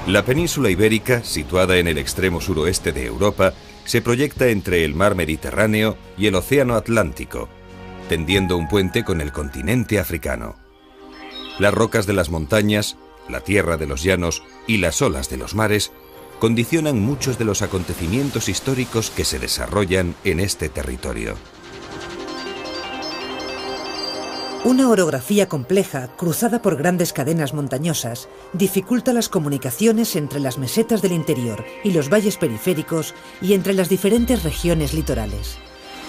La península ibérica, situada en el extremo suroeste de Europa, se proyecta entre el mar Mediterráneo y el océano Atlántico, tendiendo un puente con el continente africano. Las rocas de las montañas, la tierra de los llanos y las olas de los mares condicionan muchos de los acontecimientos históricos que se desarrollan en este territorio. Una orografía compleja, cruzada por grandes cadenas montañosas, dificulta las comunicaciones entre las mesetas del interior y los valles periféricos y entre las diferentes regiones litorales.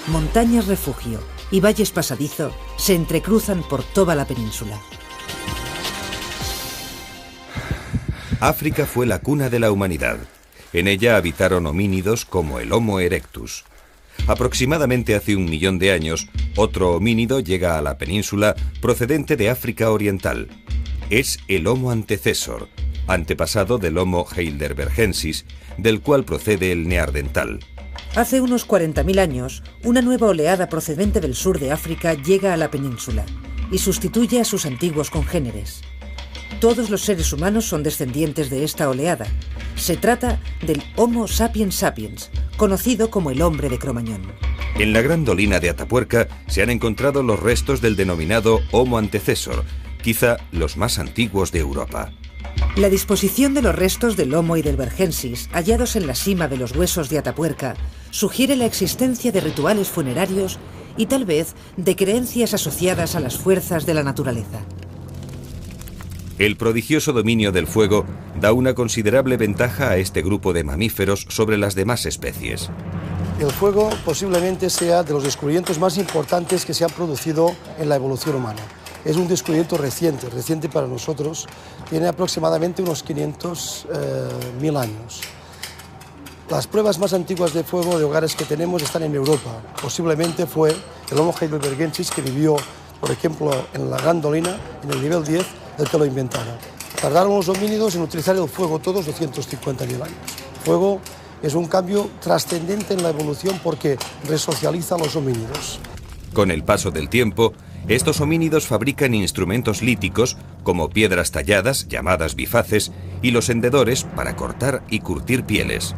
Montañas refugio y valles pasadizo se entrecruzan por toda la península. África fue la cuna de la humanidad. En ella habitaron homínidos como el Homo erectus. Aproximadamente hace 1 millón de años, otro homínido llega a la península procedente de África Oriental. Es el Homo antecessor, antepasado del Homo heidelbergensis, del cual procede el neandertal. Hace unos 40.000 años, una nueva oleada procedente del sur de África llega a la península y sustituye a sus antiguos congéneres. Todos los seres humanos son descendientes de esta oleada. Se trata del Homo sapiens sapiens, conocido como el hombre de Cromañón. En la gran dolina de Atapuerca se han encontrado los restos del denominado Homo antecessor, quizá los más antiguos de Europa. La disposición de los restos del Homo heidelbergensis, hallados en la cima de los huesos de Atapuerca, sugiere la existencia de rituales funerarios y tal vez de creencias asociadas a las fuerzas de la naturaleza. El prodigioso dominio del fuego da una considerable ventaja a este grupo de mamíferos sobre las demás especies. El fuego posiblemente sea de los descubrimientos más importantes que se han producido en la evolución humana. Es un descubrimiento reciente para nosotros, tiene aproximadamente unos 500.000 años. Las pruebas más antiguas de fuego de hogares que tenemos están en Europa. Posiblemente fue el Homo heidelbergensis que vivió, por ejemplo, en la Gran Dolina, en el nivel 10, del que lo inventaron. Tardaron los homínidos en utilizar el fuego todos 250.000 años. El fuego es un cambio trascendente en la evolución porque resocializa a los homínidos. Con el paso del tiempo, estos homínidos fabrican instrumentos líticos como piedras talladas, llamadas bifaces, y los hendedores para cortar y curtir pieles.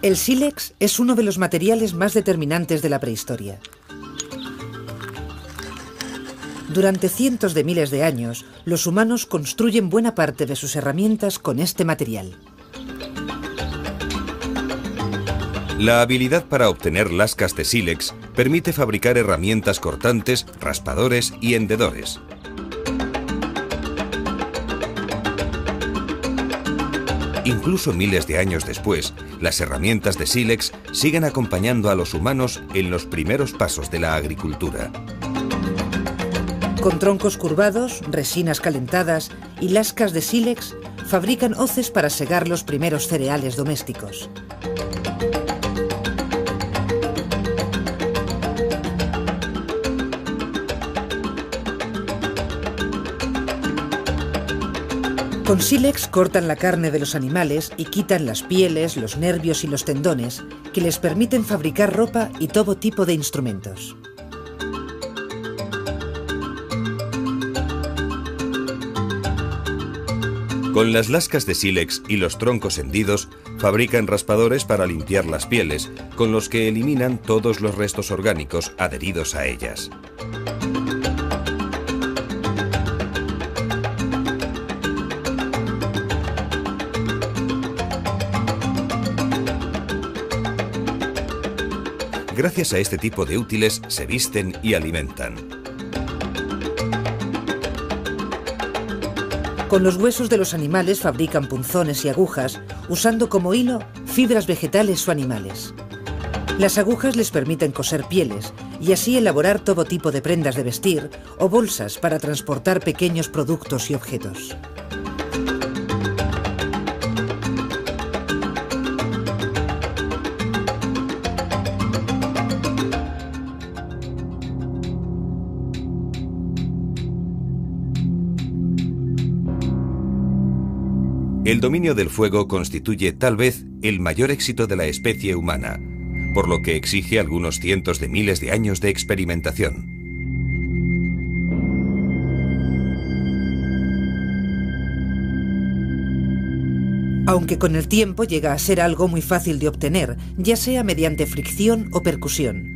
El sílex es uno de los materiales más determinantes de la prehistoria. Durante cientos de miles de años, los humanos construyen buena parte de sus herramientas con este material. La habilidad para obtener lascas de sílex permite fabricar herramientas cortantes, raspadores y hendedores. Incluso miles de años después, las herramientas de sílex siguen acompañando a los humanos en los primeros pasos de la agricultura. Con troncos curvados, resinas calentadas y lascas de sílex, fabrican hoces para segar los primeros cereales domésticos. Con sílex cortan la carne de los animales y quitan las pieles, los nervios y los tendones, que les permiten fabricar ropa y todo tipo de instrumentos. Con las lascas de sílex y los troncos hendidos, fabrican raspadores para limpiar las pieles, con los que eliminan todos los restos orgánicos adheridos a ellas. Gracias a este tipo de útiles se visten y alimentan. Con los huesos de los animales fabrican punzones y agujas, usando como hilo fibras vegetales o animales. Las agujas les permiten coser pieles y así elaborar todo tipo de prendas de vestir o bolsas para transportar pequeños productos y objetos. El dominio del fuego constituye tal vez el mayor éxito de la especie humana, por lo que exige algunos cientos de miles de años de experimentación. Aunque con el tiempo llega a ser algo muy fácil de obtener, ya sea mediante fricción o percusión.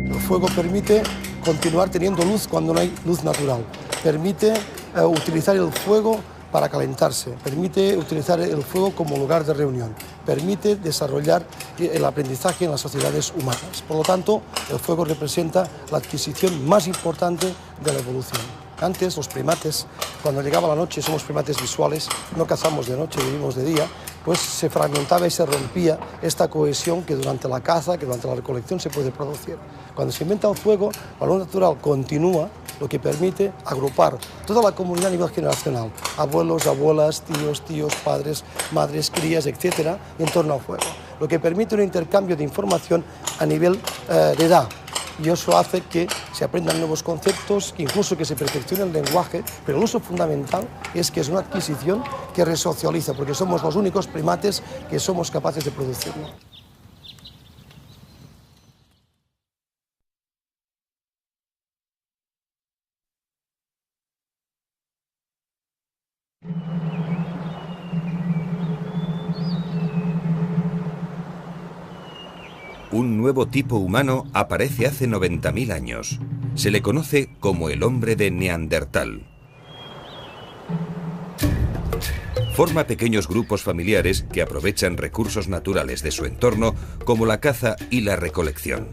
El fuego permite continuar teniendo luz cuando no hay luz natural. Permite utilizar el fuego para calentarse, permite utilizar el fuego como lugar de reunión, permite desarrollar el aprendizaje en las sociedades humanas. Por lo tanto, el fuego representa la adquisición más importante de la evolución. Antes, los primates, cuando llegaba la noche, somos primates visuales, no cazamos de noche, vivimos de día, pues se fragmentaba y se rompía esta cohesión que durante la caza, que durante la recolección se puede producir. Cuando se inventa el fuego, la luz natural continúa, lo que permite agrupar toda la comunidad a nivel generacional, abuelos, abuelas, tíos, padres, madres, crías, etcétera, en torno al fuego, lo que permite un intercambio de información a nivel de edad. Y eso hace que se aprendan nuevos conceptos, incluso que se perfeccione el lenguaje, pero el uso fundamental es que es una adquisición que resocializa, porque somos los únicos primates que somos capaces de producirlo. Un nuevo tipo humano aparece hace 90.000 años. Se le conoce como el hombre de Neandertal. Forma pequeños grupos familiares que aprovechan recursos naturales de su entorno, como la caza y la recolección.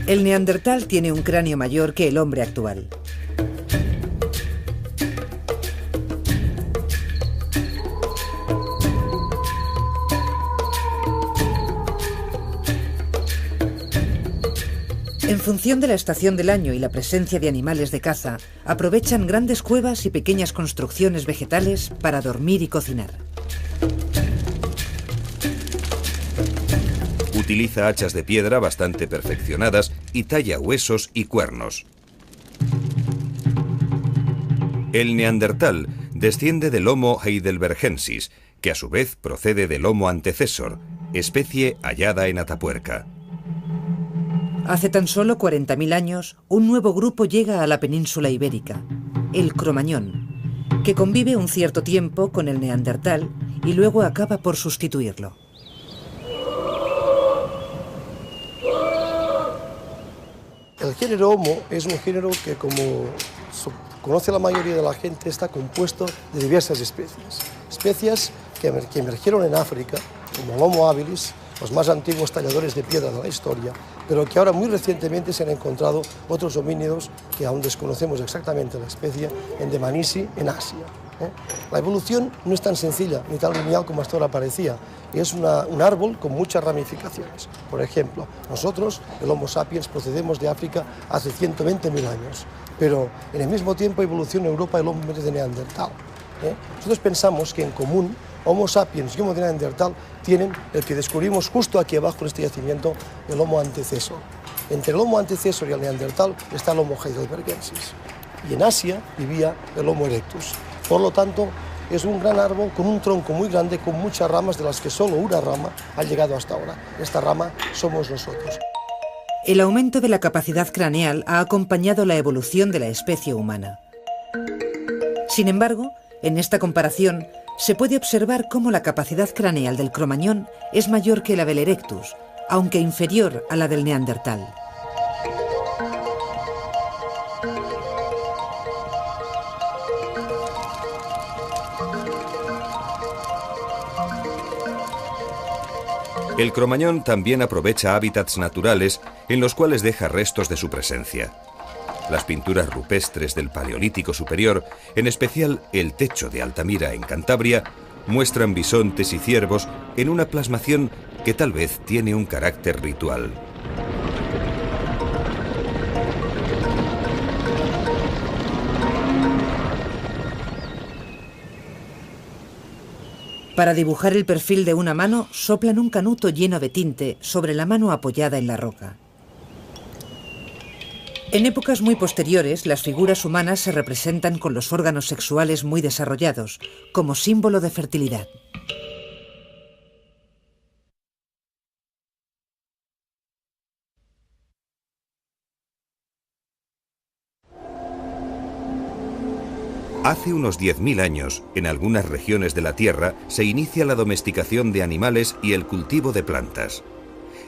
El neandertal tiene un cráneo mayor que el hombre actual. En función de la estación del año y la presencia de animales de caza, aprovechan grandes cuevas y pequeñas construcciones vegetales para dormir y cocinar. Utiliza hachas de piedra bastante perfeccionadas y talla huesos y cuernos. El neandertal desciende del Homo heidelbergensis, que a su vez procede del Homo antecessor, especie hallada en Atapuerca. Hace tan solo 40.000 años, un nuevo grupo llega a la península ibérica, el Cromañón, que convive un cierto tiempo con el neandertal y luego acaba por sustituirlo. El género Homo es un género que, como conoce la mayoría de la gente, está compuesto de diversas especies. Especies que emergieron en África, como el Homo habilis, los más antiguos talladores de piedra de la historia, pero que ahora muy recientemente se han encontrado otros homínidos que aún desconocemos exactamente la especie, en Dmanisi, en Asia. La evolución no es tan sencilla ni tan lineal como hasta ahora parecía. Es un árbol con muchas ramificaciones. Por ejemplo, nosotros, el Homo sapiens, procedemos de África hace 120.000 años, pero en el mismo tiempo evoluciona en Europa el hombre de Neandertal. Nosotros pensamos que en común Homo sapiens y Homo de Neandertal tienen el que descubrimos justo aquí abajo en este yacimiento, el Homo antecessor. Entre el Homo antecessor y el Neandertal está el Homo heidelbergensis. Y en Asia vivía el Homo erectus. Por lo tanto, es un gran árbol con un tronco muy grande, con muchas ramas, de las que solo una rama ha llegado hasta ahora. Esta rama somos nosotros. El aumento de la capacidad craneal ha acompañado la evolución de la especie humana. Sin embargo, en esta comparación, se puede observar cómo la capacidad craneal del Cromañón es mayor que la del Erectus, aunque inferior a la del Neandertal. El cromañón también aprovecha hábitats naturales en los cuales deja restos de su presencia. Las pinturas rupestres del Paleolítico Superior, en especial el techo de Altamira en Cantabria, muestran bisontes y ciervos en una plasmación que tal vez tiene un carácter ritual. Para dibujar el perfil de una mano, soplan un canuto lleno de tinte sobre la mano apoyada en la roca. En épocas muy posteriores, las figuras humanas se representan con los órganos sexuales muy desarrollados, como símbolo de fertilidad. Hace unos 10.000 años, en algunas regiones de la Tierra, se inicia la domesticación de animales y el cultivo de plantas.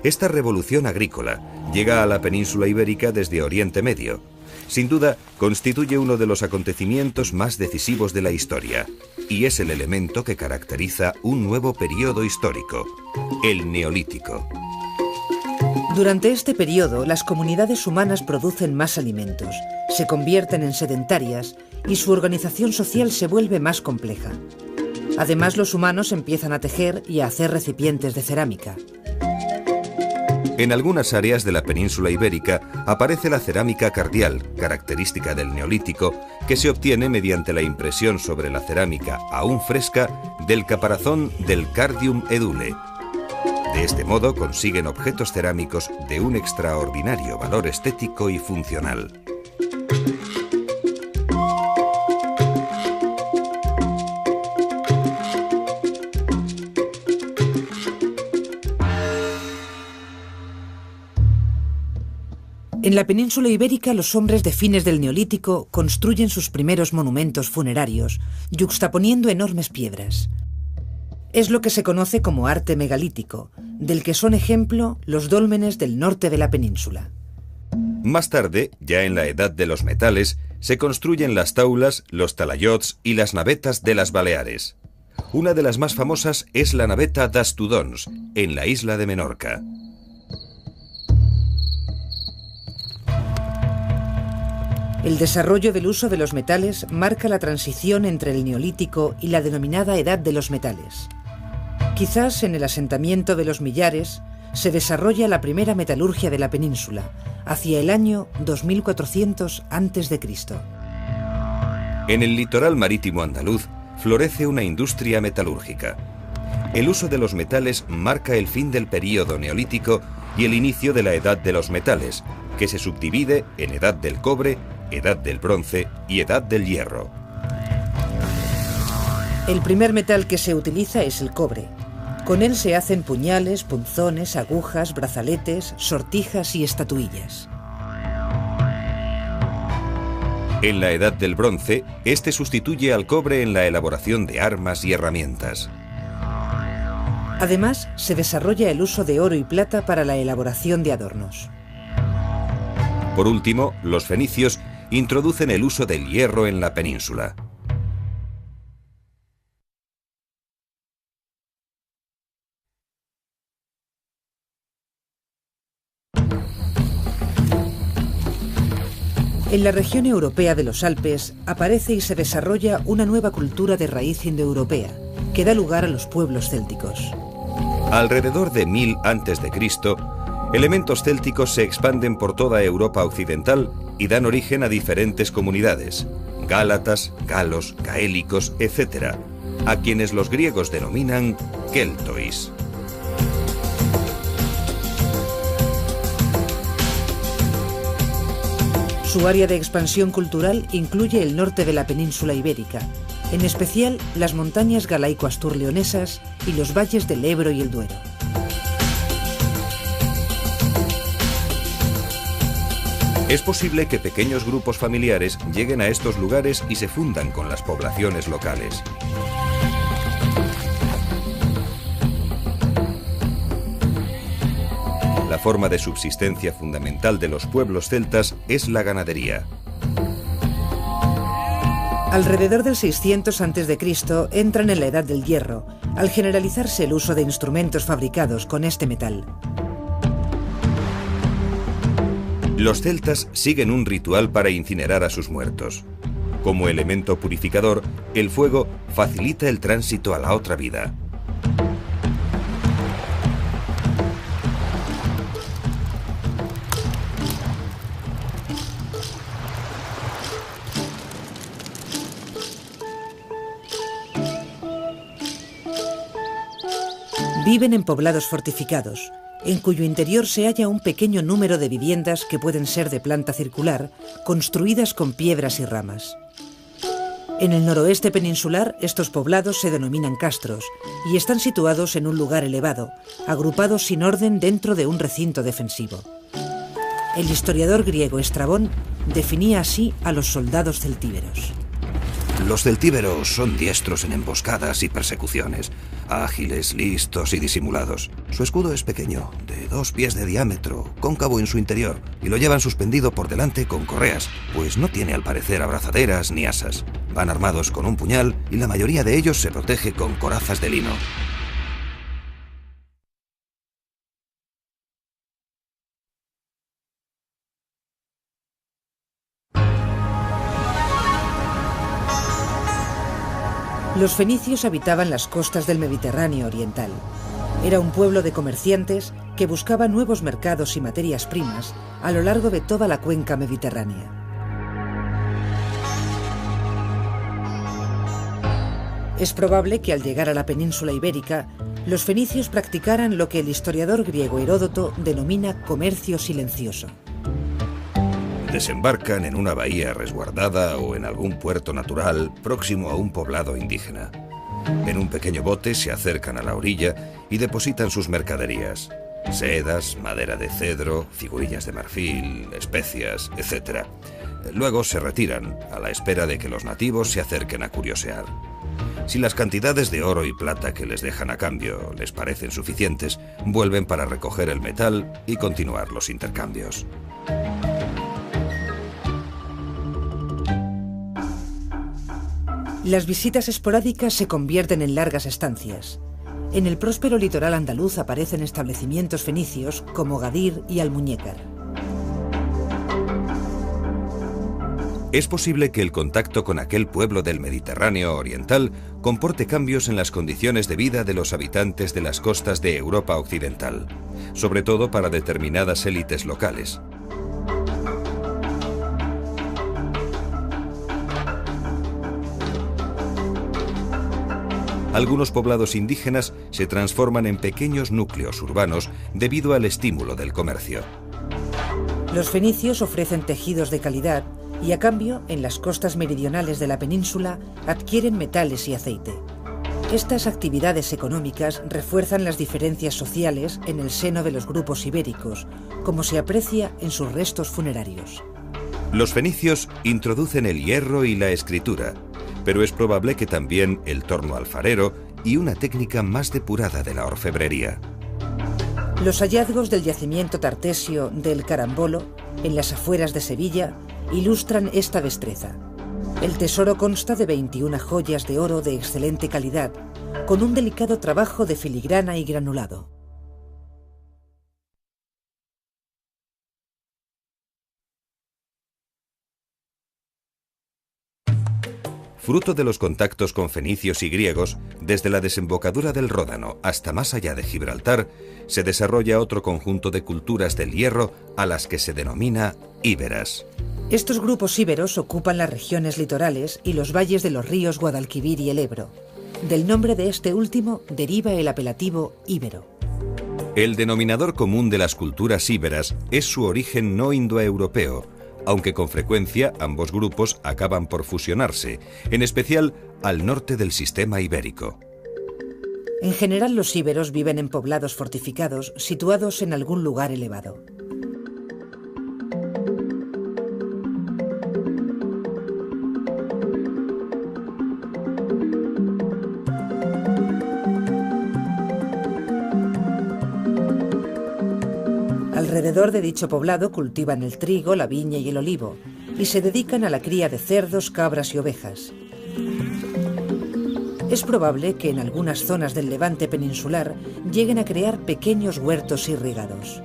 Esta revolución agrícola llega a la península ibérica desde Oriente Medio. Sin duda, constituye uno de los acontecimientos más decisivos de la historia, y es el elemento que caracteriza un nuevo periodo histórico, el Neolítico. Durante este periodo, las comunidades humanas producen más alimentos, se convierten en sedentarias y su organización social se vuelve más compleja. Además, los humanos empiezan a tejer y a hacer recipientes de cerámica. En algunas áreas de la península ibérica aparece la cerámica cardial, característica del Neolítico, que se obtiene mediante la impresión sobre la cerámica aún fresca del caparazón del Cardium edule. De este modo consiguen objetos cerámicos de un extraordinario valor estético y funcional. En la península ibérica, los hombres de fines del Neolítico construyen sus primeros monumentos funerarios, yuxtaponiendo enormes piedras. Es lo que se conoce como arte megalítico, del que son ejemplo los dólmenes del norte de la península. Más tarde, ya en la Edad de los Metales, se construyen las taulas, los talayots y las navetas de las Baleares. Una de las más famosas es la naveta das Tudons, en la isla de Menorca. El desarrollo del uso de los metales marca la transición entre el Neolítico y la denominada Edad de los Metales. Quizás en el asentamiento de los Millares se desarrolla la primera metalurgia de la península, hacia el año 2400 a.C. En el litoral marítimo andaluz florece una industria metalúrgica. El uso de los metales marca el fin del período neolítico y el inicio de la Edad de los Metales, que se subdivide en Edad del Cobre, Edad del Bronce y Edad del Hierro. El primer metal que se utiliza es el cobre. Con él se hacen puñales, punzones, agujas, brazaletes, sortijas y estatuillas. En la Edad del Bronce, este sustituye al cobre en la elaboración de armas y herramientas. Además, se desarrolla el uso de oro y plata para la elaboración de adornos. Por último, los fenicios introducen el uso del hierro en la península. En la región europea de los Alpes aparece y se desarrolla una nueva cultura de raíz indoeuropea, que da lugar a los pueblos célticos. Alrededor de 1000 a.C., elementos célticos se expanden por toda Europa occidental y dan origen a diferentes comunidades, gálatas, galos, gaélicos, etc., a quienes los griegos denominan keltois. Su área de expansión cultural incluye el norte de la península ibérica, en especial las montañas galaico-astur-leonesas y los valles del Ebro y el Duero. Es posible que pequeños grupos familiares lleguen a estos lugares y se fundan con las poblaciones locales. La forma de subsistencia fundamental de los pueblos celtas es la ganadería. Alrededor del 600 a.C. entran en la Edad del Hierro, al generalizarse el uso de instrumentos fabricados con este metal. Los celtas siguen un ritual para incinerar a sus muertos. Como elemento purificador, el fuego facilita el tránsito a la otra vida. Viven en poblados fortificados, en cuyo interior se halla un pequeño número de viviendas que pueden ser de planta circular, construidas con piedras y ramas. En el noroeste peninsular, estos poblados se denominan castros y están situados en un lugar elevado, agrupados sin orden dentro de un recinto defensivo. El historiador griego Estrabón definía así a los soldados celtíberos. Los celtíberos son diestros en emboscadas y persecuciones, ágiles, listos y disimulados. Su escudo es pequeño, de 2 pies de diámetro, cóncavo en su interior, y lo llevan suspendido por delante con correas, pues no tiene al parecer abrazaderas ni asas. Van armados con un puñal y la mayoría de ellos se protege con corazas de lino. Los fenicios habitaban las costas del Mediterráneo oriental. Era un pueblo de comerciantes que buscaba nuevos mercados y materias primas a lo largo de toda la cuenca mediterránea. Es probable que al llegar a la península ibérica, los fenicios practicaran lo que el historiador griego Heródoto denomina comercio silencioso. Desembarcan en una bahía resguardada o en algún puerto natural próximo a un poblado indígena. En un pequeño bote se acercan a la orilla y depositan sus mercaderías: sedas, madera de cedro, figurillas de marfil, especias, etc. Luego se retiran, a la espera de que los nativos se acerquen a curiosear. Si las cantidades de oro y plata que les dejan a cambio les parecen suficientes, vuelven para recoger el metal y continuar los intercambios. Las visitas esporádicas se convierten en largas estancias. En el próspero litoral andaluz aparecen establecimientos fenicios como Gadir y Almuñécar. Es posible que el contacto con aquel pueblo del Mediterráneo oriental comporte cambios en las condiciones de vida de los habitantes de las costas de Europa occidental, sobre todo para determinadas élites locales. Algunos poblados indígenas se transforman en pequeños núcleos urbanos debido al estímulo del comercio. Los fenicios ofrecen tejidos de calidad y a cambio, en las costas meridionales de la península, adquieren metales y aceite. Estas actividades económicas refuerzan las diferencias sociales en el seno de los grupos ibéricos, como se aprecia en sus restos funerarios. Los fenicios introducen el hierro y la escritura, pero es probable que también el torno alfarero y una técnica más depurada de la orfebrería. Los hallazgos del yacimiento tartesio del Carambolo, en las afueras de Sevilla, ilustran esta destreza. El tesoro consta de 21 joyas de oro de excelente calidad, con un delicado trabajo de filigrana y granulado. Fruto de los contactos con fenicios y griegos, desde la desembocadura del Ródano hasta más allá de Gibraltar, se desarrolla otro conjunto de culturas del hierro a las que se denomina íberas. Estos grupos íberos ocupan las regiones litorales y los valles de los ríos Guadalquivir y el Ebro. Del nombre de este último deriva el apelativo íbero. El denominador común de las culturas íberas es su origen no indoeuropeo, aunque con frecuencia ambos grupos acaban por fusionarse, en especial al norte del sistema ibérico. En general, los íberos viven en poblados fortificados situados en algún lugar elevado. Alrededor de dicho poblado cultivan el trigo, la viña y el olivo, y se dedican a la cría de cerdos, cabras y ovejas. Es probable que en algunas zonas del Levante peninsular lleguen a crear pequeños huertos irrigados.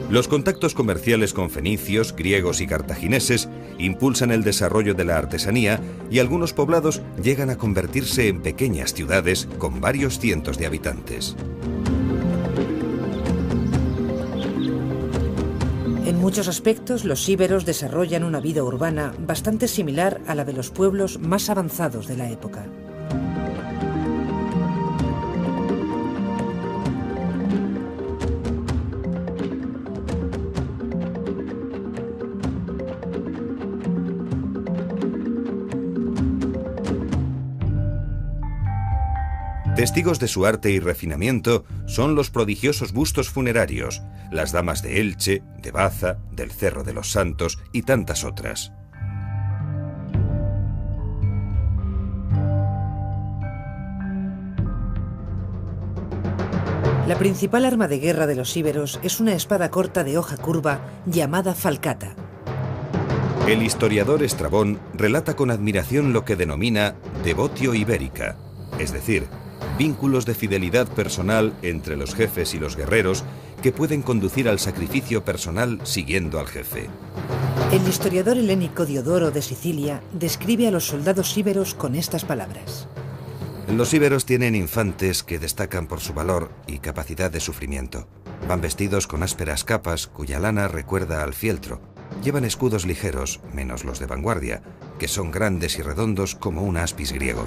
Los contactos comerciales con fenicios, griegos y cartagineses impulsan el desarrollo de la artesanía y algunos poblados llegan a convertirse en pequeñas ciudades con varios cientos de habitantes. En muchos aspectos, los íberos desarrollan una vida urbana bastante similar a la de los pueblos más avanzados de la época. Testigos de su arte y refinamiento son los prodigiosos bustos funerarios, las damas de Elche, de Baza, del Cerro de los Santos y tantas otras. La principal arma de guerra de los íberos es una espada corta de hoja curva llamada falcata. El historiador Estrabón relata con admiración lo que denomina devotio ibérica, es decir, vínculos de fidelidad personal entre los jefes y los guerreros que pueden conducir al sacrificio personal siguiendo al jefe. El historiador helénico Diodoro de Sicilia describe a los soldados íberos con estas palabras. Los íberos tienen infantes que destacan por su valor y capacidad de sufrimiento. Van vestidos con ásperas capas cuya lana recuerda al fieltro. Llevan escudos ligeros, menos los de vanguardia, que son grandes y redondos como un aspis griego.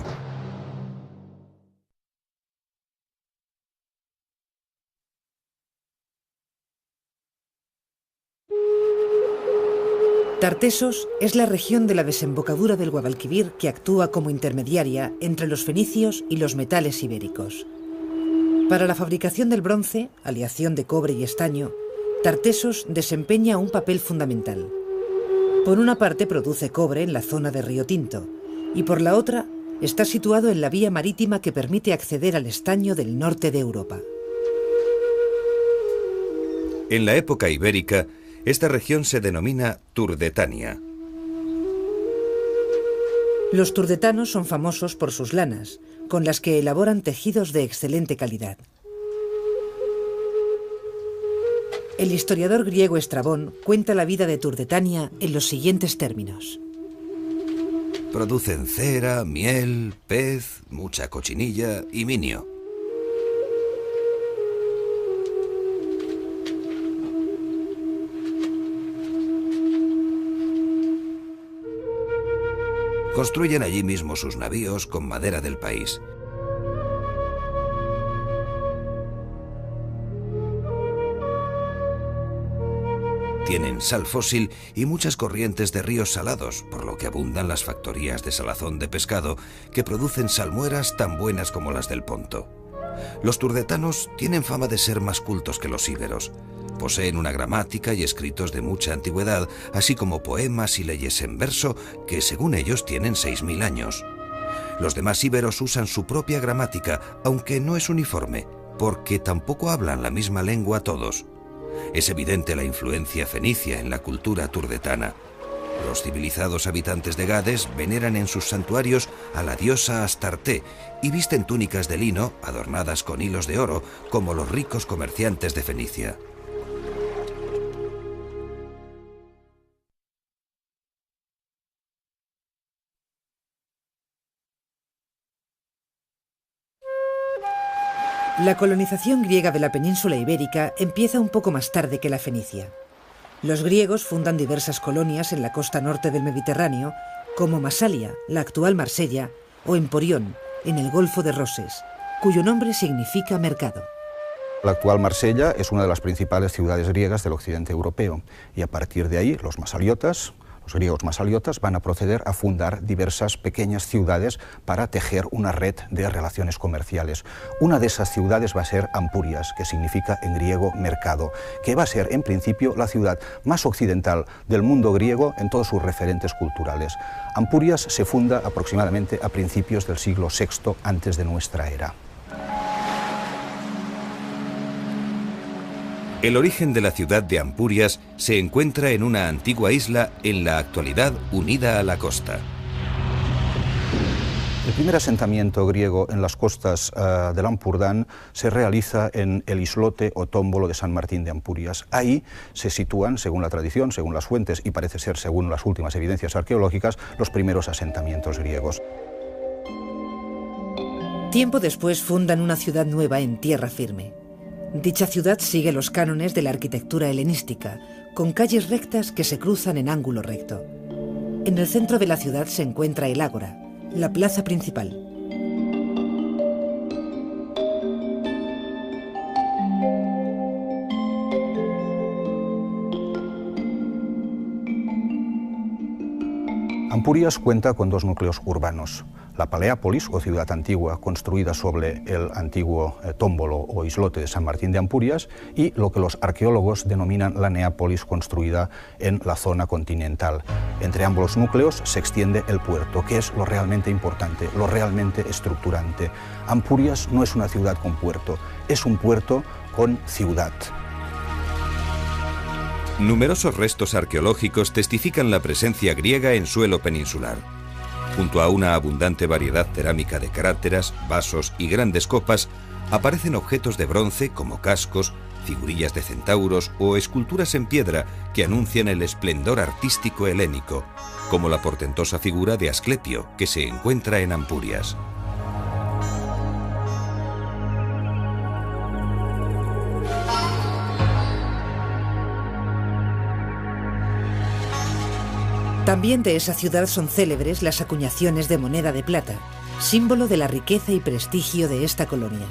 Tartesos es la región de la desembocadura del Guadalquivir que actúa como intermediaria entre los fenicios y los metales ibéricos. Para la fabricación del bronce, aleación de cobre y estaño, Tartesos desempeña un papel fundamental. Por una parte produce cobre en la zona de Río Tinto y por la otra está situado en la vía marítima que permite acceder al estaño del norte de Europa. En la época ibérica, esta región se denomina Turdetania. Los turdetanos son famosos por sus lanas, con las que elaboran tejidos de excelente calidad. El historiador griego Estrabón cuenta la vida de Turdetania en los siguientes términos. Producen cera, miel, pez, mucha cochinilla y minio. Construyen allí mismo sus navíos con madera del país. Tienen sal fósil y muchas corrientes de ríos salados, por lo que abundan las factorías de salazón de pescado que producen salmueras tan buenas como las del Ponto. Los turdetanos tienen fama de ser más cultos que los íberos. Poseen una gramática y escritos de mucha antigüedad, así como poemas y leyes en verso que, según ellos, tienen 6000 años. Los demás íberos usan su propia gramática, aunque no es uniforme, porque tampoco hablan la misma lengua todos. Es evidente la influencia fenicia en la cultura turdetana. Los civilizados habitantes de Gades veneran en sus santuarios a la diosa Astarte y visten túnicas de lino adornadas con hilos de oro, como los ricos comerciantes de Fenicia. La colonización griega de la península ibérica empieza un poco más tarde que la fenicia. Los griegos fundan diversas colonias en la costa norte del Mediterráneo, como Masalia, la actual Marsella, o Emporión, en el Golfo de Roses, cuyo nombre significa mercado. La actual Marsella es una de las principales ciudades griegas del occidente europeo y a partir de ahí los griegos masaliotas van a proceder a fundar diversas pequeñas ciudades para tejer una red de relaciones comerciales. Una de esas ciudades va a ser Ampurias, que significa en griego mercado, que va a ser en principio la ciudad más occidental del mundo griego en todos sus referentes culturales. Ampurias se funda aproximadamente a principios del siglo VI antes de nuestra era. El origen de la ciudad de Ampurias se encuentra en una antigua isla en la actualidad unida a la costa. El primer asentamiento griego en las costas del Ampurdán se realiza en el islote o tómbolo de San Martín de Ampurias. Ahí se sitúan, según la tradición, según las fuentes y parece ser según las últimas evidencias arqueológicas, los primeros asentamientos griegos. Tiempo después fundan una ciudad nueva en tierra firme. Dicha ciudad sigue los cánones de la arquitectura helenística, con calles rectas que se cruzan en ángulo recto. En el centro de la ciudad se encuentra el ágora, la plaza principal. Ampurias cuenta con dos núcleos urbanos. La Paleápolis, o ciudad antigua, construida sobre el antiguo tómbolo o islote de San Martín de Ampurias, y lo que los arqueólogos denominan la Neápolis, construida en la zona continental. Entre ambos núcleos se extiende el puerto, que es lo realmente importante, lo realmente estructurante. Ampurias no es una ciudad con puerto, es un puerto con ciudad. Numerosos restos arqueológicos testifican la presencia griega en suelo peninsular. Junto a una abundante variedad cerámica de cráteras, vasos y grandes copas, aparecen objetos de bronce como cascos, figurillas de centauros o esculturas en piedra que anuncian el esplendor artístico helénico, como la portentosa figura de Asclepio, que se encuentra en Ampurias. También de esa ciudad son célebres las acuñaciones de moneda de plata, símbolo de la riqueza y prestigio de esta colonia.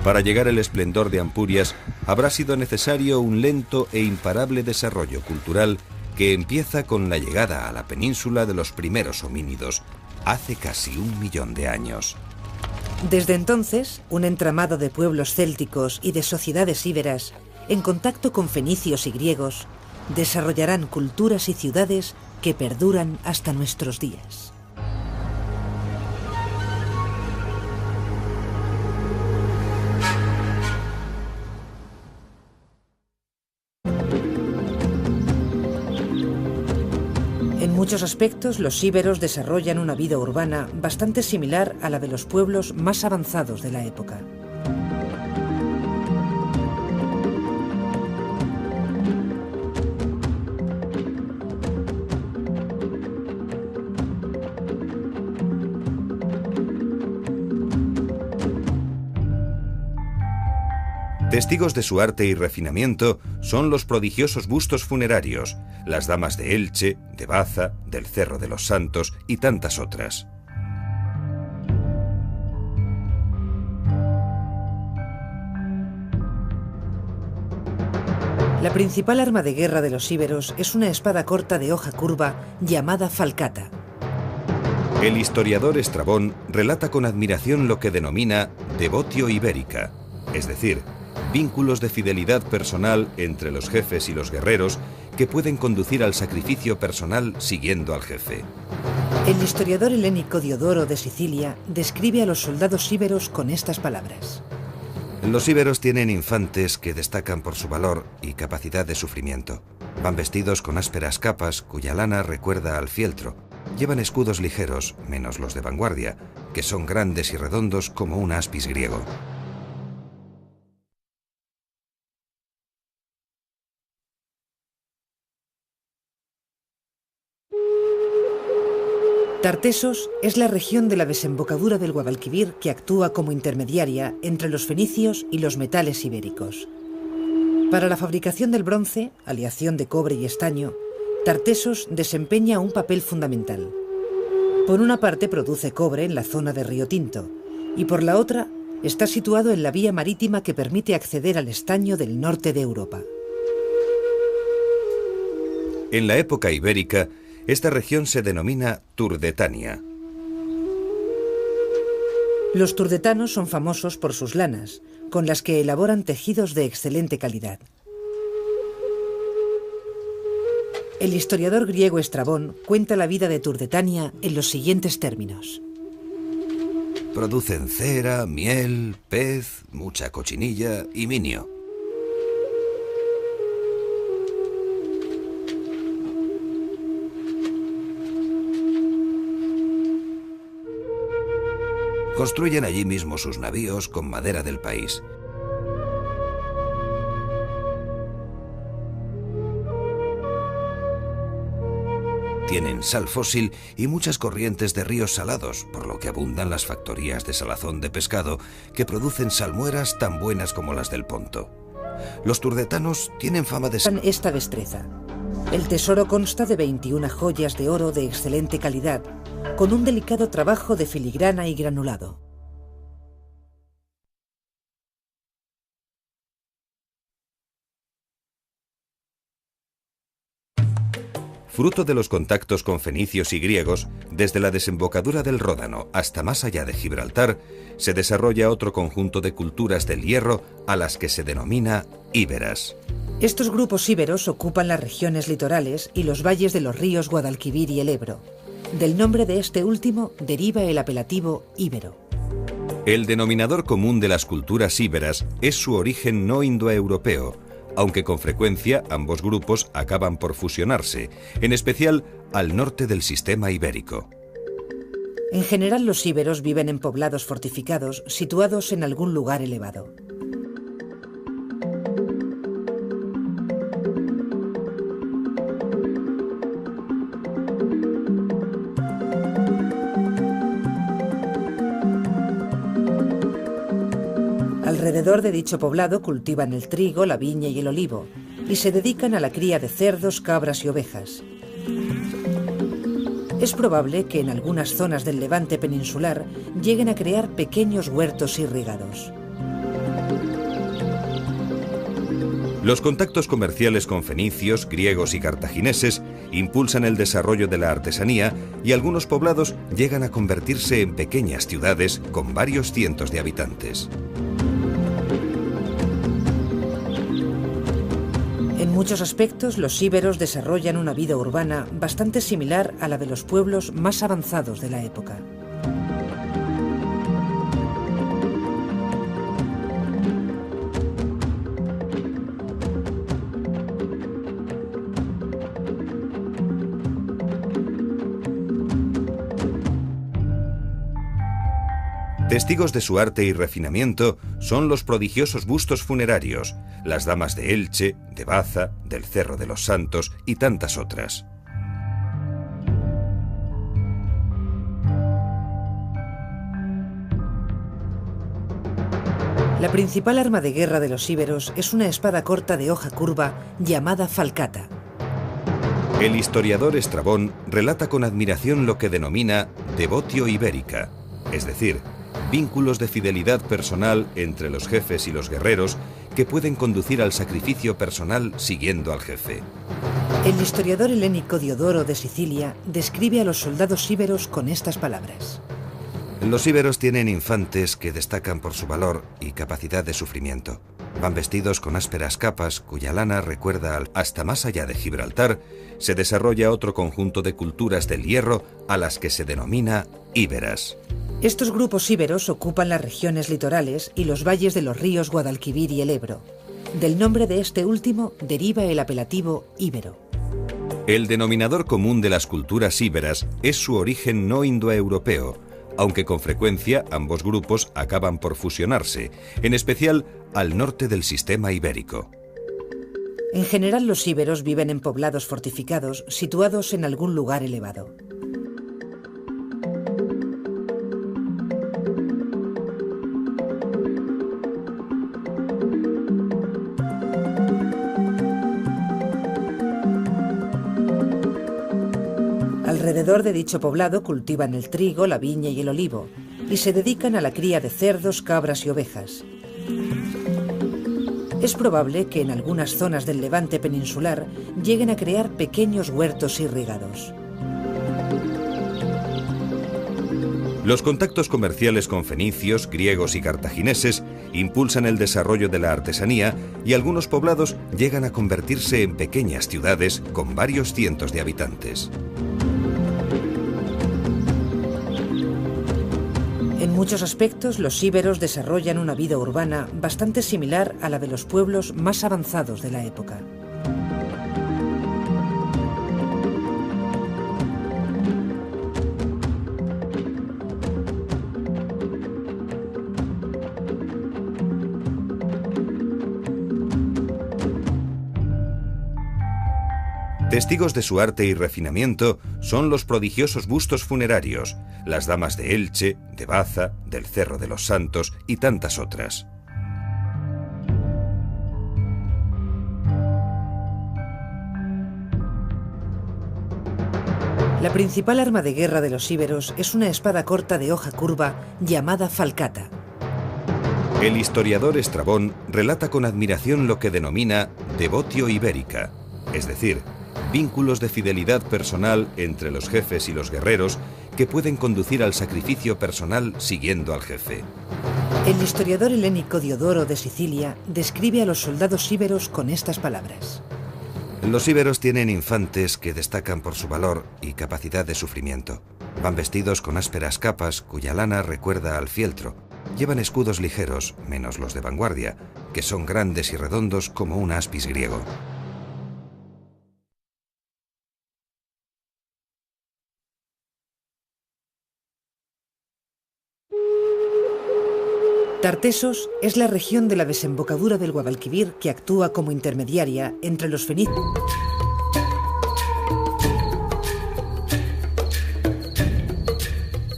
Para llegar al esplendor de Ampurias, habrá sido necesario un lento e imparable desarrollo cultural que empieza con la llegada a la península de los primeros homínidos, hace casi 1 millón de años. Desde entonces, un entramado de pueblos célticos y de sociedades íberas, en contacto con fenicios y griegos, desarrollarán culturas y ciudades que perduran hasta nuestros días. En muchos aspectos, los íberos desarrollan una vida urbana bastante similar a la de los pueblos más avanzados de la época. Testigos de su arte y refinamiento son los prodigiosos bustos funerarios, las damas de Elche, de Baza, del Cerro de los Santos y tantas otras. La principal arma de guerra de los íberos es una espada corta de hoja curva llamada falcata. El historiador Estrabón relata con admiración lo que denomina devotio ibérica, es decir, vínculos de fidelidad personal entre los jefes y los guerreros que pueden conducir al sacrificio personal siguiendo al jefe. El historiador helénico Diodoro de Sicilia describe a los soldados íberos con estas palabras. Los íberos tienen infantes que destacan por su valor y capacidad de sufrimiento. Van vestidos con ásperas capas cuya lana recuerda al fieltro. Llevan escudos ligeros, menos los de vanguardia, que son grandes y redondos como un aspis griego. Tartesos es la región de la desembocadura del Guadalquivir que actúa como intermediaria entre los fenicios y los metales ibéricos. Para la fabricación del bronce, aleación de cobre y estaño, Tartesos desempeña un papel fundamental. Por una parte produce cobre en la zona de Río Tinto y por la otra está situado en la vía marítima que permite acceder al estaño del norte de Europa. En la época ibérica, esta región se denomina Turdetania. Los turdetanos son famosos por sus lanas, con las que elaboran tejidos de excelente calidad. El historiador griego Estrabón cuenta la vida de Turdetania en los siguientes términos. Producen cera, miel, pez, mucha cochinilla y minio. Construyen allí mismo sus navíos con madera del país. Tienen sal fósil y muchas corrientes de ríos salados, por lo que abundan las factorías de salazón de pescado que producen salmueras tan buenas como las del Ponto. Los turdetanos tienen fama de ser esta destreza. El tesoro consta de 21 joyas de oro de excelente calidad, con un delicado trabajo de filigrana y granulado. Fruto de los contactos con fenicios y griegos, desde la desembocadura del Ródano hasta más allá de Gibraltar, se desarrolla otro conjunto de culturas del hierro a las que se denomina íberas. Estos grupos íberos ocupan las regiones litorales y los valles de los ríos Guadalquivir y el Ebro. Del nombre de este último deriva el apelativo íbero. El denominador común de las culturas íberas es su origen no indoeuropeo, aunque con frecuencia ambos grupos acaban por fusionarse, en especial al norte del sistema ibérico. En general, los íberos viven en poblados fortificados situados en algún lugar elevado. Alrededor de dicho poblado cultivan el trigo, la viña y el olivo, y se dedican a la cría de cerdos, cabras y ovejas. Es probable que en algunas zonas del Levante peninsular lleguen a crear pequeños huertos irrigados. Los contactos comerciales con fenicios, griegos y cartagineses impulsan el desarrollo de la artesanía y algunos poblados llegan a convertirse en pequeñas ciudades con varios cientos de habitantes. En muchos aspectos, los íberos desarrollan una vida urbana bastante similar a la de los pueblos más avanzados de la época. Testigos de su arte y refinamiento son los prodigiosos bustos funerarios, las damas de Elche, de Baza, del Cerro de los Santos y tantas otras. La principal arma de guerra de los íberos es una espada corta de hoja curva llamada falcata. El historiador Estrabón relata con admiración lo que denomina devotio ibérica, es decir, vínculos de fidelidad personal entre los jefes y los guerreros que pueden conducir al sacrificio personal siguiendo al jefe. El historiador helénico Diodoro de Sicilia describe a los soldados íberos con estas palabras. Los íberos tienen infantes que destacan por su valor y capacidad de sufrimiento. Van vestidos con ásperas capas cuya lana recuerda hasta más allá de Gibraltar. Se desarrolla otro conjunto de culturas del hierro a las que se denomina íberas. Estos grupos íberos ocupan las regiones litorales y los valles de los ríos Guadalquivir y el Ebro. Del nombre de este último deriva el apelativo íbero. El denominador común de las culturas íberas es su origen no indoeuropeo, aunque con frecuencia ambos grupos acaban por fusionarse, en especial al norte del sistema ibérico. En general, los íberos viven en poblados fortificados situados en algún lugar elevado. Alrededor de dicho poblado cultivan el trigo, la viña y el olivo, y se dedican a la cría de cerdos, cabras y ovejas. Es probable que en algunas zonas del Levante peninsular lleguen a crear pequeños huertos irrigados. Los contactos comerciales con fenicios, griegos y cartagineses impulsan el desarrollo de la artesanía y algunos poblados llegan a convertirse en pequeñas ciudades con varios cientos de habitantes. En muchos aspectos, los íberos desarrollan una vida urbana bastante similar a la de los pueblos más avanzados de la época. Testigos de su arte y refinamiento son los prodigiosos bustos funerarios, las damas de Elche, de Baza, del Cerro de los Santos y tantas otras. La principal arma de guerra de los íberos es una espada corta de hoja curva llamada falcata. El historiador Estrabón relata con admiración lo que denomina devotio ibérica, es decir, vínculos de fidelidad personal entre los jefes y los guerreros que pueden conducir al sacrificio personal siguiendo al jefe. El historiador helénico Diodoro de Sicilia describe a los soldados íberos con estas palabras. Los íberos tienen infantes que destacan por su valor y capacidad de sufrimiento. Van vestidos con ásperas capas cuya lana recuerda al fieltro. Llevan escudos ligeros, menos los de vanguardia, que son grandes y redondos como un aspis griego. Tartesos es la región de la desembocadura del Guadalquivir que actúa como intermediaria entre los fenicios.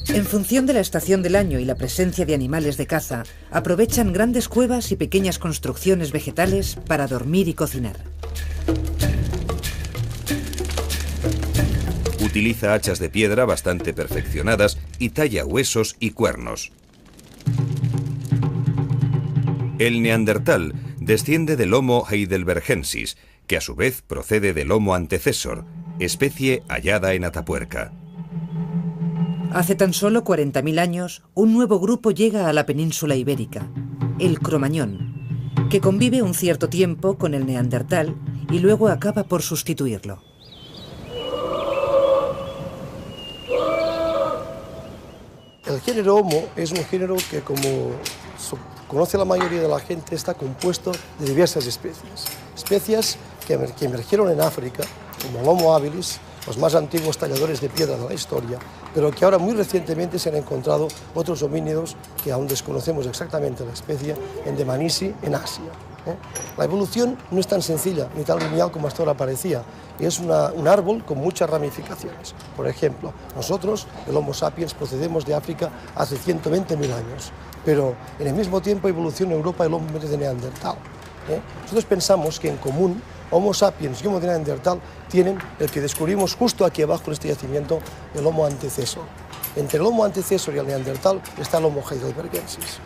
En función de la estación del año y la presencia de animales de caza, aprovechan grandes cuevas y pequeñas construcciones vegetales para dormir y cocinar. Utiliza hachas de piedra bastante perfeccionadas y talla huesos y cuernos. El neandertal desciende del Homo heidelbergensis, que a su vez procede del Homo antecessor, especie hallada en Atapuerca. Hace tan solo 40.000 años, un nuevo grupo llega a la península ibérica, el Cromañón, que convive un cierto tiempo con el neandertal y luego acaba por sustituirlo. El género Homo es un género que, como conoce la mayoría de la gente, está compuesto de diversas especies. Especies que emergieron en África, como el Homo habilis, los más antiguos talladores de piedra de la historia, pero que ahora muy recientemente se han encontrado otros homínidos que aún desconocemos exactamente la especie, en Dmanisi, en Asia. La evolución no es tan sencilla ni tan lineal como hasta ahora parecía. Es un árbol con muchas ramificaciones. Por ejemplo, nosotros, el Homo sapiens, procedemos de África hace 120.000 años, pero en el mismo tiempo evoluciona en Europa el hombre de Neandertal. Nosotros pensamos que en común Homo sapiens y Homo de Neandertal tienen el que descubrimos justo aquí abajo en este yacimiento, el Homo antecessor. Entre el Homo antecessor y el Neandertal está el Homo heidelbergensis.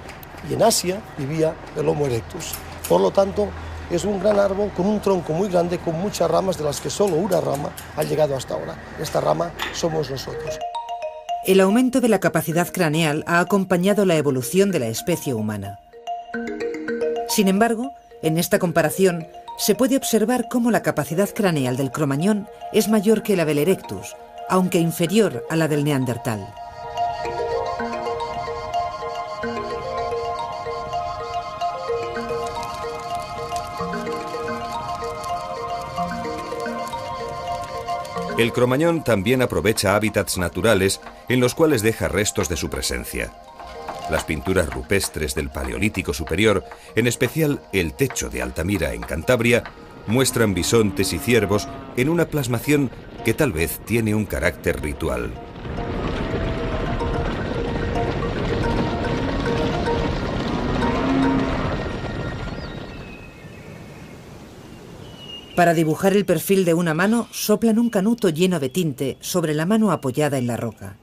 Y en Asia vivía el Homo erectus. Por lo tanto, es un gran árbol con un tronco muy grande, con muchas ramas, de las que solo una rama ha llegado hasta ahora. Esta rama somos nosotros. El aumento de la capacidad craneal ha acompañado la evolución de la especie humana. Sin embargo, en esta comparación, se puede observar cómo la capacidad craneal del Cromañón es mayor que la del Erectus, aunque inferior a la del Neandertal. El cromañón también aprovecha hábitats naturales en los cuales deja restos de su presencia. Las pinturas rupestres del Paleolítico Superior, en especial el techo de Altamira en Cantabria, muestran bisontes y ciervos en una plasmación que tal vez tiene un carácter ritual. Para dibujar el perfil de una mano, soplan un canuto lleno de tinte sobre la mano apoyada en la roca.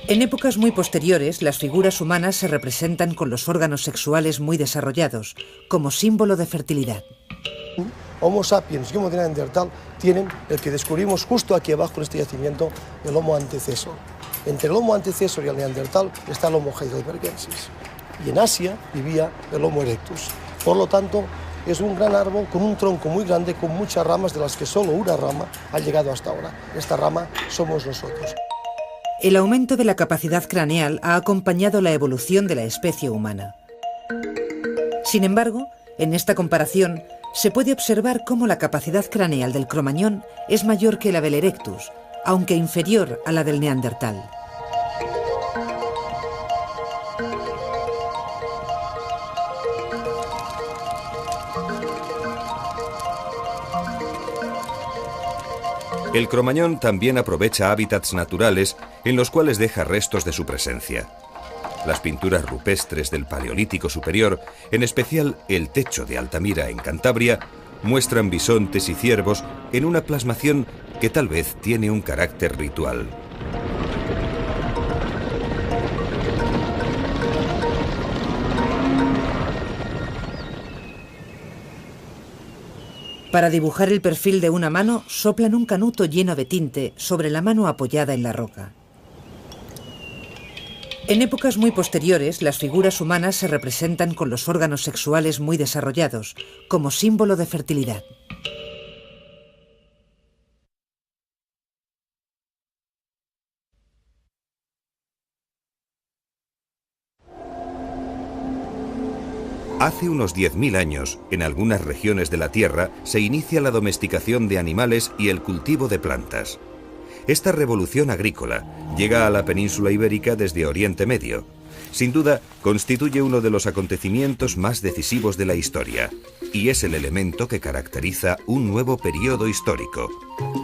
En épocas muy posteriores, las figuras humanas se representan con los órganos sexuales muy desarrollados, como símbolo de fertilidad. Homo sapiens y Homo de Neandertal tienen el que descubrimos justo aquí abajo en este yacimiento, el Homo antecessor. Entre el Homo antecessor y el Neandertal está el Homo heidelbergensis. Y en Asia vivía el Homo erectus. Por lo tanto, es un gran árbol con un tronco muy grande, con muchas ramas, de las que solo una rama ha llegado hasta ahora. Esta rama somos nosotros. El aumento de la capacidad craneal ha acompañado la evolución de la especie humana. Sin embargo, en esta comparación, se puede observar cómo la capacidad craneal del Cromañón es mayor que la del Erectus, aunque inferior a la del Neandertal. El cromañón también aprovecha hábitats naturales en los cuales deja restos de su presencia. Las pinturas rupestres del Paleolítico Superior, en especial el techo de Altamira en Cantabria, muestran bisontes y ciervos en una plasmación que tal vez tiene un carácter ritual. Para dibujar el perfil de una mano, soplan un canuto lleno de tinte sobre la mano apoyada en la roca. En épocas muy posteriores, las figuras humanas se representan con los órganos sexuales muy desarrollados, como símbolo de fertilidad. Hace unos 10.000 años, en algunas regiones de la Tierra, se inicia la domesticación de animales y el cultivo de plantas. Esta revolución agrícola llega a la península ibérica desde Oriente Medio. Sin duda, constituye uno de los acontecimientos más decisivos de la historia, y es el elemento que caracteriza un nuevo periodo histórico,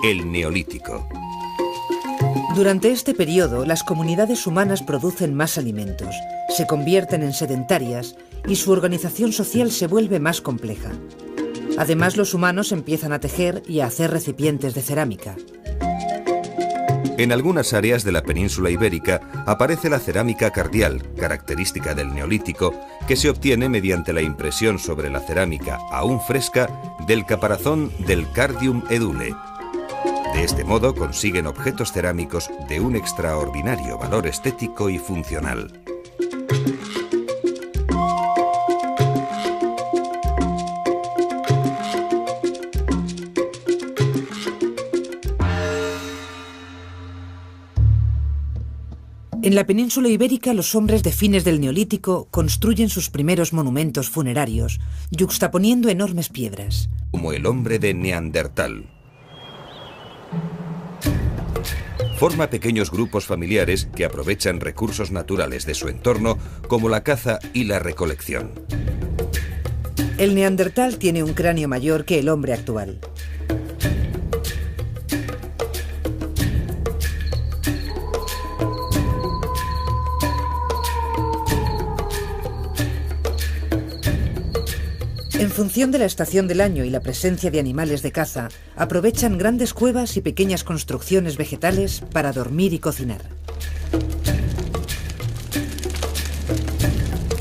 el Neolítico. Durante este periodo, las comunidades humanas producen más alimentos, se convierten en sedentarias y su organización social se vuelve más compleja. Además, los humanos empiezan a tejer y a hacer recipientes de cerámica. En algunas áreas de la península ibérica aparece la cerámica cardial, característica del Neolítico, que se obtiene mediante la impresión sobre la cerámica aún fresca del caparazón del Cardium edule. De este modo consiguen objetos cerámicos de un extraordinario valor estético y funcional. En la península ibérica, los hombres de fines del Neolítico construyen sus primeros monumentos funerarios, yuxtaponiendo enormes piedras. Como el hombre de Neandertal. Forma pequeños grupos familiares que aprovechan recursos naturales de su entorno, como la caza y la recolección. El Neandertal tiene un cráneo mayor que el hombre actual. En función de la estación del año y la presencia de animales de caza, aprovechan grandes cuevas y pequeñas construcciones vegetales para dormir y cocinar.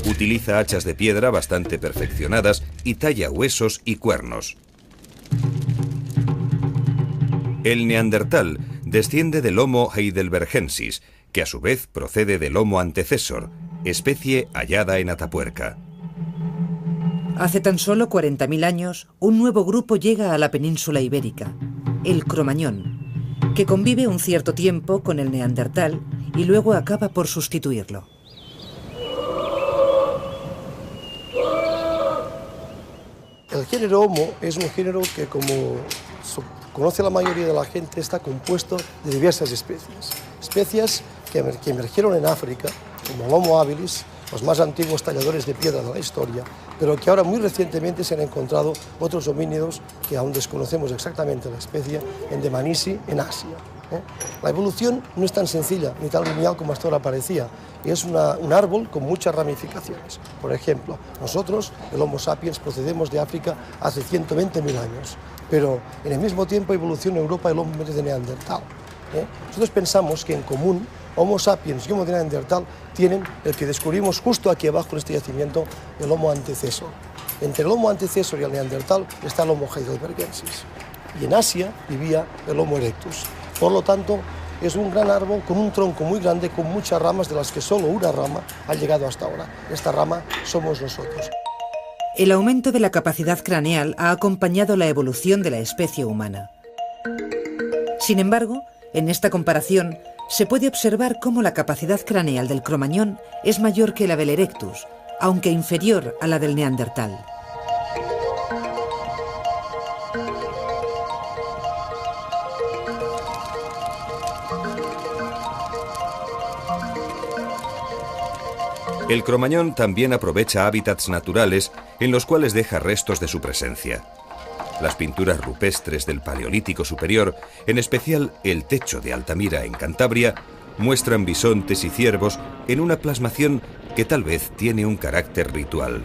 Utiliza hachas de piedra bastante perfeccionadas y talla huesos y cuernos. El Neandertal desciende del Homo heidelbergensis, que a su vez procede del Homo antecessor, especie hallada en Atapuerca. Hace tan solo 40.000 años, un nuevo grupo llega a la península ibérica, el Cromañón, que convive un cierto tiempo con el Neandertal y luego acaba por sustituirlo. El género Homo es un género que, como conoce la mayoría de la gente, está compuesto de diversas especies. Especies que emergieron en África, como el Homo habilis, los más antiguos talladores de piedra de la historia, pero que ahora muy recientemente se han encontrado otros homínidos que aún desconocemos exactamente la especie, en Dmanisi, en Asia. La evolución no es tan sencilla ni tan lineal como hasta ahora parecía, es un árbol con muchas ramificaciones. Por ejemplo, nosotros, el Homo sapiens, procedemos de África hace 120.000 años, pero en el mismo tiempo evoluciona en Europa el hombre de Neandertal. Nosotros pensamos que en común Homo sapiens y Homo de Neandertal tienen el que descubrimos justo aquí abajo en este yacimiento, el Homo antecessor. Entre el Homo antecessor y el Neandertal está el Homo heidelbergensis. Y en Asia vivía el Homo erectus. Por lo tanto, es un gran árbol con un tronco muy grande, con muchas ramas, de las que solo una rama ha llegado hasta ahora. Esta rama somos nosotros. El aumento de la capacidad craneal ha acompañado la evolución de la especie humana. Sin embargo, en esta comparación, se puede observar cómo la capacidad craneal del Cromañón es mayor que la del Erectus, aunque inferior a la del Neandertal. El Cromañón también aprovecha hábitats naturales en los cuales deja restos de su presencia. Las pinturas rupestres del Paleolítico Superior, en especial el techo de Altamira en Cantabria, muestran bisontes y ciervos en una plasmación que tal vez tiene un carácter ritual.